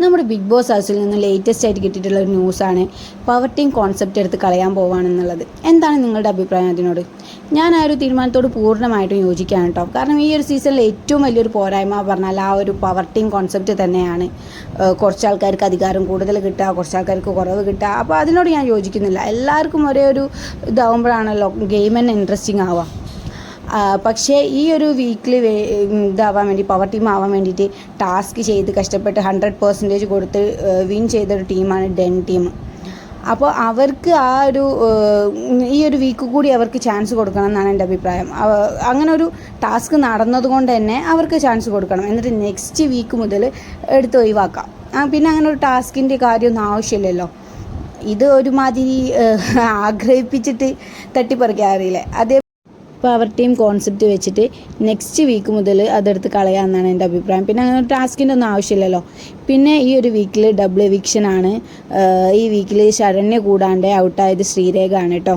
നമ്മുടെ big boss ഹൗസിൽ നിന്ന് ലേറ്റസ്റ്റ് ആയിട്ട് കിട്ടിയിട്ടുള്ള ഒരു ന്യൂസാണ് പവർ ടീം കോൺസെപ്റ്റ് എടുത്ത് കളയാൻ പോവുകയാണെന്നുള്ളത്. എന്താണ് നിങ്ങളുടെ അഭിപ്രായം അതിനോട്? ഞാൻ ആ ഒരു തീരുമാനത്തോട് പൂർണ്ണമായിട്ടും യോജിക്കുകയാണ് കേട്ടോ. കാരണം ഈ ഒരു സീസണിൽ ഏറ്റവും വലിയൊരു പോരായ്മ പറഞ്ഞാൽ ആ ഒരു പവർ ടീം കോൺസെപ്റ്റ് തന്നെയാണ്. കുറച്ച് ആൾക്കാർക്ക് അധികാരം കൂടുതൽ കിട്ടുക, കുറച്ച് ആൾക്കാർക്ക് കുറവ് കിട്ടുക. അപ്പോൾ അതിനോട് ഞാൻ യോജിക്കുന്നില്ല. എല്ലാവർക്കും ഒരേ ഒരു ഇതാവുമ്പോഴാണല്ലോ ഗെയിം തന്നെ ഇൻട്രസ്റ്റിംഗ് ആവുക. പക്ഷേ ഈ ഒരു വീക്കിൽ ഇതാവാൻ വേണ്ടി പവർ ടീം ആവാൻ വേണ്ടിയിട്ട് ടാസ്ക് ചെയ്ത് കഷ്ടപ്പെട്ട് 100% കൊടുത്ത് വിൻ ചെയ്തൊരു ടീമാണ് ഡെൻ ടീം. അപ്പോൾ അവർക്ക് ഈ ഒരു വീക്ക് കൂടി അവർക്ക് ചാൻസ് കൊടുക്കണം എന്നാണ് എൻ്റെ അഭിപ്രായം. അങ്ങനെ ഒരു ടാസ്ക് നടന്നതുകൊണ്ട് തന്നെ അവർക്ക് ചാൻസ് കൊടുക്കണം. എന്നിട്ട് നെക്സ്റ്റ് വീക്ക് മുതൽ എടുത്ത് ഒഴിവാക്കാം. പിന്നെ അങ്ങനെ ഒരു ടാസ്കിൻ്റെ കാര്യമൊന്നും ആവശ്യമില്ലല്ലോ. ഇത് ഒരുമാതിരി ആഗ്രഹിപ്പിച്ചിട്ട് തട്ടിപ്പറിക്കാറില്ലേ, അതേ പവർ ടീം കോൺസെപ്റ്റ് വെച്ചിട്ട് നെക്സ്റ്റ് വീക്ക് മുതൽ അതെടുത്ത് കളയാമെന്നാണ് എൻ്റെ അഭിപ്രായം. പിന്നെ അങ്ങനെ ടാസ്കിൻ്റെ ഒന്നും ആവശ്യമില്ലല്ലോ. പിന്നെ ഈ ഒരു വീക്കിൽ ഡബിൾ എവിക്ഷനാണ്. ഈ വീക്കിൽ ശരണ്യ കൂടാണ്ട് ഔട്ടായത് ശ്രീരേഖ ആണ് കേട്ടോ.